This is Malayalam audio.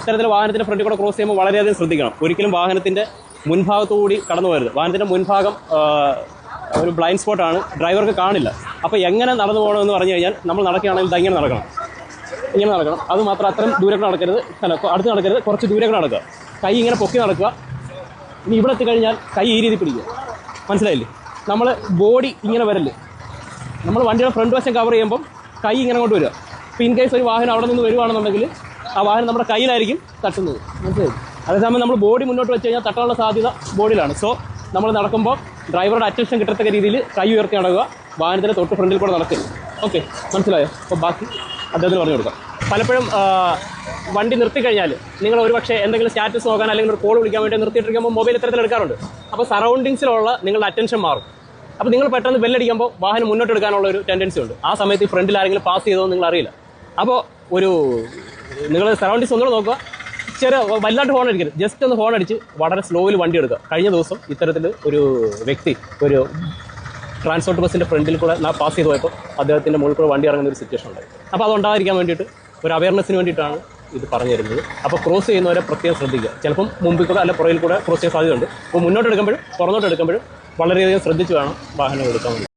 ഇത്തരത്തിൽ വാഹനത്തിൻ്റെ ഫ്രണ്ടിൽ കൂടെ ക്രോസ് ചെയ്യുമ്പോൾ വളരെയധികം ശ്രദ്ധിക്കണം. ഒരിക്കലും വാഹനത്തിൻ്റെ മുൻഭാഗത്തുകൂടി കടന്നു പോകരുത്. വാഹനത്തിൻ്റെ മുൻഭാഗം ഒരു ബ്ലൈൻഡ് സ്പോട്ടാണ്, ഡ്രൈവർക്ക് കാണില്ല. അപ്പോൾ എങ്ങനെ നടന്നു പോകണമെന്ന് പറഞ്ഞു കഴിഞ്ഞാൽ നമ്മൾ നടക്കുകയാണെങ്കിൽ ഇങ്ങനെ നടക്കണം, ഇങ്ങനെ നടക്കണം. അത് മാത്രം അത്രയും ദൂരം നടക്കരുത്, അടുത്ത് നടക്കരുത്, കുറച്ച് ദൂരം നടക്കുക. കൈ ഇങ്ങനെ പൊക്കി നടക്കുക. ഇനി ഇവിടെ എത്തിക്കഴിഞ്ഞാൽ കൈ ഈ രീതി പിടിക്കുക. മനസ്സിലായില്ലേ? നമ്മൾ ബോഡി ഇങ്ങനെ വരല്ലേ, നമ്മൾ വണ്ടിയുടെ ഫ്രണ്ട് വശം കവർ ചെയ്യുമ്പം കൈ ഇങ്ങനെ കൊണ്ട് വരിക. ഇപ്പോൾ ഇൻ കേസ് ഒരു വാഹനം അവിടെ നിന്ന് വരുവാണെന്നുണ്ടെങ്കിൽ ആ വാഹനം നമ്മുടെ കയ്യിലായിരിക്കും തട്ടുന്നത്. മനസ്സിലായി? അതേസമയം നമ്മൾ ബോഡി മുന്നോട്ട് വെച്ച് കഴിഞ്ഞാൽ തട്ടാനുള്ള സാധ്യത ബോഡിയിലാണ്. സോ നമ്മൾ നടക്കുമ്പോൾ ഡ്രൈവറുടെ അറ്റൻഷൻ കിട്ടത്തക്ക രീതിയിൽ കൈ ഉയർത്തി നടക്കുക, വാഹനത്തിൻ്റെ തൊട്ട് ഫ്രണ്ടിൽ കൂടെ നടക്കുക. ഓക്കെ, മനസ്സിലായോ? അപ്പോൾ ബാക്കി അദ്ദേഹത്തിന് പറഞ്ഞു കൊടുക്കാം. പലപ്പോഴും വണ്ടി നിർത്തിക്കഴിഞ്ഞാൽ നിങ്ങൾ ഒരു പക്ഷേ എന്തെങ്കിലും സ്റ്റാറ്റസ് നോക്കാൻ അല്ലെങ്കിൽ ഒരു കോൾ വിളിക്കാൻ വേണ്ടി നിർത്തിയിട്ടിരിക്കുമ്പോൾ മൊബൈൽ ഇത്തരത്തിൽ എടുക്കാറുണ്ട്. അപ്പോൾ സറൗണ്ടിങ്സിലുള്ള നിങ്ങളുടെ അറ്റൻഷൻ മാറും. അപ്പോൾ നിങ്ങൾ പെട്ടെന്ന് ബെല്ലടിക്കുമ്പോൾ വാഹനം മുന്നോട്ട് എടുക്കാനുള്ള ഒരു ടെൻഡൻസി ഉണ്ട്. ആ സമയത്ത് ഈ ഫ്രണ്ടിൽ ആരെങ്കിലും പാസ് ചെയ്തോ നിങ്ങൾ അറിയില്ല. അപ്പോൾ നിങ്ങൾ സറൗണ്ടിങ്സ് ഒന്നുകൂടെ നോക്കുക. ചെറിയ വല്ലാണ്ട് ഹോൺ അടിക്കരുത്, ജസ്റ്റ് ഒന്ന് ഹോൺ അടിച്ച് വളരെ സ്ലോയിൽ വണ്ടി എടുക്കുക. കഴിഞ്ഞ ദിവസം ഇത്തരത്തിൽ ഒരു വ്യക്തി ഒരു ട്രാൻസ്പോർട്ട് ബസ്സിൻ്റെ ഫ്രണ്ടിൽ കൂടെ പാസ് ചെയ്ത് പോയപ്പോൾ അദ്ദേഹത്തിൻ്റെ മുകളിൽ കൂടെ വണ്ടി ഇറങ്ങുന്ന ഒരു സിറ്റുവേഷൻ ഉണ്ടായി. അപ്പോൾ അതുണ്ടാകാതിരിക്കാൻ വേണ്ടിയിട്ട് ഒരു അവയർനെസ്സിന് വേണ്ടിയിട്ടാണ് ഇത് പറഞ്ഞു തരുന്നത്. അപ്പോൾ ക്രോസ് ചെയ്യുന്നവരെ പ്രത്യേകം ശ്രദ്ധിക്കുക. ചിലപ്പം മുമ്പിൽ കൂടെ അല്ല പുറകിൽ കൂടെ ക്രോസ് ചെയ്യാൻ സാധ്യതയുണ്ട്. അപ്പോൾ മുന്നോട്ട് എടുക്കുമ്പോഴും പുറന്നോട്ട് എടുക്കുമ്പോഴും വളരെയധികം ശ്രദ്ധിച്ച് വേണം വാഹനം എടുക്കാൻ വേണ്ടി.